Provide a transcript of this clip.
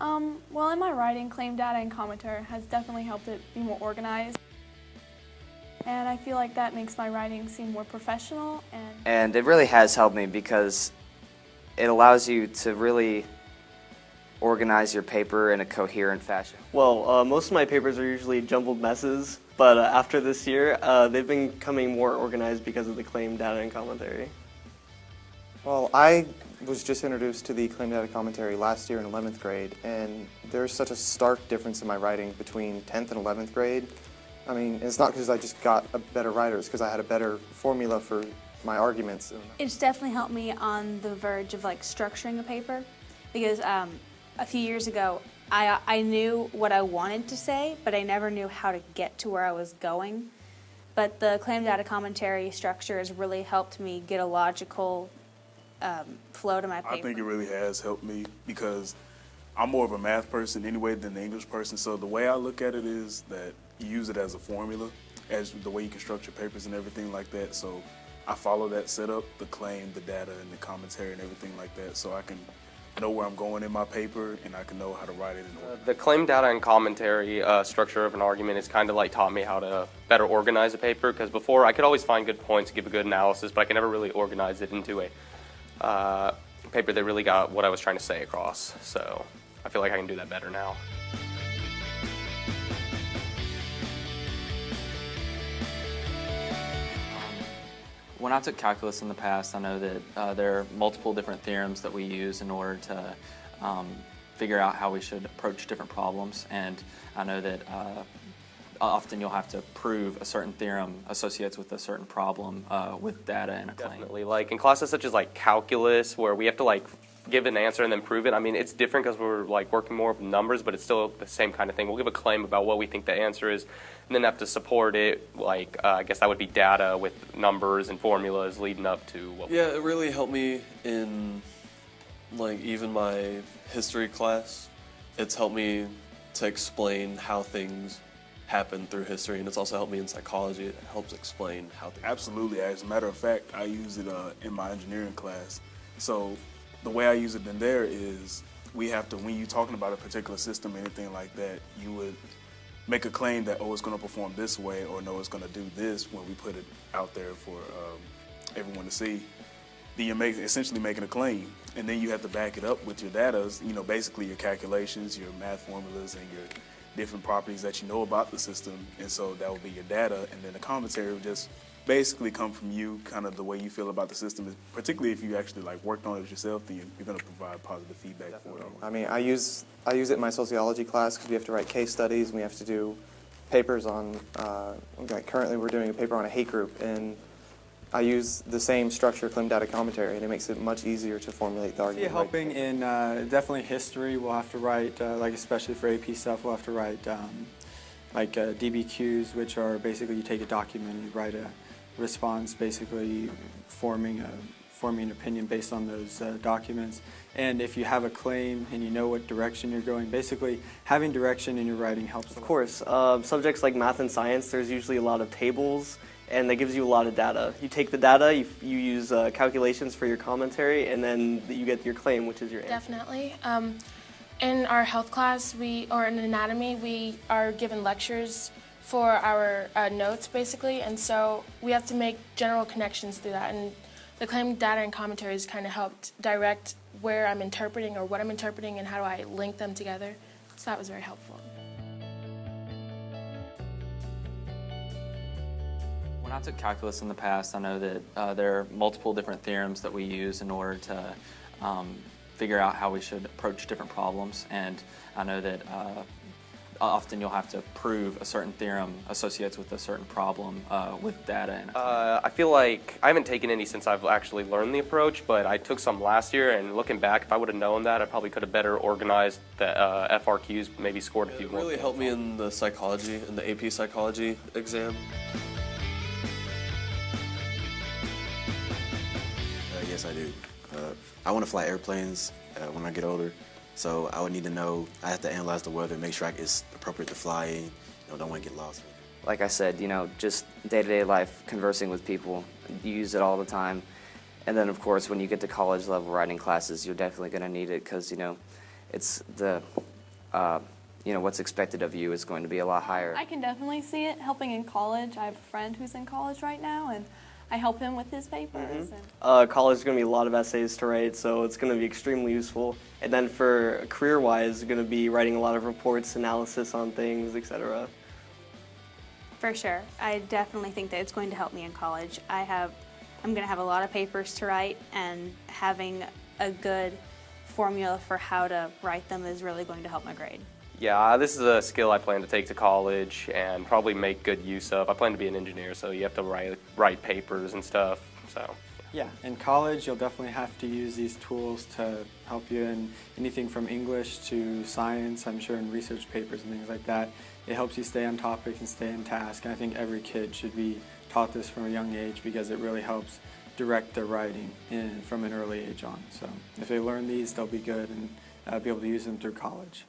Well, in my writing, claim data and commentary has definitely helped it be more organized. And I feel like that makes my writing seem more professional. And it really has helped me because it allows you to really organize your paper in a coherent fashion. Well, most of my papers are usually jumbled messes, but after this year, they've been becoming more organized because of the claim data and commentary. Well, I was just introduced to the claim data commentary last year in 11th grade, and there's such a stark difference in my writing between 10th and 11th grade. I mean, it's not because I just got a better writer, it's because I had a better formula for my arguments. It's definitely helped me on the verge of like structuring a paper, because a few years ago I knew what I wanted to say, but I never knew how to get to where I was going. But the claim data commentary structure has really helped me get a logical flow to my paper. I think it really has helped me because I'm more of a math person anyway than the English person. So the way I look at it is that you use it as a formula, as the way you construct your papers and everything like that. So I follow that setup, the claim, the data, and the commentary and everything like that, so I can know where I'm going in my paper and I can know how to write it in order. The claim data and commentary structure of an argument has kind of like taught me how to better organize a paper, because before I could always find good points, give a good analysis, but I could never really organize it into a paper that really got what I was trying to say across. So I feel like I can do that better now. When I took calculus in the past, I know that there are multiple different theorems that we use in order to figure out how we should approach different problems, and I know that often you'll have to prove a certain theorem associates with a certain problem with data and a claim. Definitely, like in classes such as like calculus, where we have to like give an answer and then prove it. I mean, it's different because we're like working more with numbers, but it's still the same kind of thing. We'll give a claim about what we think the answer is, and then have to support it. Like I guess that would be data with numbers and formulas leading up to what. Yeah, it really helped me in like even my history class. It's helped me to explain how things happen through history, and it's also helped me in psychology. It helps explain how things. Absolutely. As a matter of fact, I use it in my engineering class. So the way I use it in there is we have to, when you're talking about a particular system or anything like that, you would make a claim that, oh, it's going to perform this way, or no, it's going to do this when we put it out there for everyone to see. Then you're essentially making a claim, and then you have to back it up with your data, you know, basically your calculations, your math formulas, and your different properties that you know about the system, and so that would be your data, and then the commentary would just basically come from you, kind of the way you feel about the system, particularly if you actually like worked on it yourself, then you're going to provide positive feedback. Definitely. for it. I mean, I use it in my sociology class because we have to write case studies and we have to do papers on, like currently we're doing a paper on a hate group, and I use the same structure, claim data commentary, and it makes it much easier to formulate the argument. Helping in definitely history, we'll have to write, like especially for AP stuff, we'll have to write like DBQs, which are basically you take a document and you write a response, basically forming an opinion based on those documents. And if you have a claim and you know what direction you're going, basically having direction in your writing helps. Of course, subjects like math and science, there's usually a lot of tables, and that gives you a lot of data. You take the data, you use calculations for your commentary, and then you get your claim, which is your answer. Definitely. In our health class, or in anatomy, we are given lectures for our notes, basically, and so we have to make general connections through that, and the claim data and commentaries kind of helped direct where I'm interpreting or what I'm interpreting and how do I link them together, so that was very helpful. When I took calculus in the past, I know that there are multiple different theorems that we use in order to figure out how we should approach different problems, and I know that often you'll have to prove a certain theorem associates with a certain problem with data and a claim. I feel like I haven't taken any since I've actually learned the approach, but I took some last year, and looking back, if I would have known that, I probably could have better organized the FRQs, maybe scored a few more. It really helped me in the psychology, in the AP psychology exam. Yes, I do. I want to fly airplanes when I get older, so I would need to know, I have to analyze the weather, make sure it's appropriate to fly in, don't want to get lost. Like I said, just day-to-day life, conversing with people, you use it all the time. And then, of course, when you get to college level writing classes, you're definitely going to need it because, it's the what's expected of you is going to be a lot higher. I can definitely see it helping in college. I have a friend who's in college right now, and I help him with his papers. College is going to be a lot of essays to write, so it's going to be extremely useful. And then for career-wise, going to be writing a lot of reports, analysis on things, etc. For sure. I definitely think that it's going to help me in college. I'm going to have a lot of papers to write, and having a good formula for how to write them is really going to help my grade. Yeah, this is a skill I plan to take to college and probably make good use of. I plan to be an engineer, so you have to write papers and stuff. So. Yeah, in college you'll definitely have to use these tools to help you in anything from English to science, I'm sure in research papers and things like that. It helps you stay on topic and stay in task, and I think every kid should be taught this from a young age because it really helps direct their writing from an early age on. So if they learn these, they'll be good and be able to use them through college.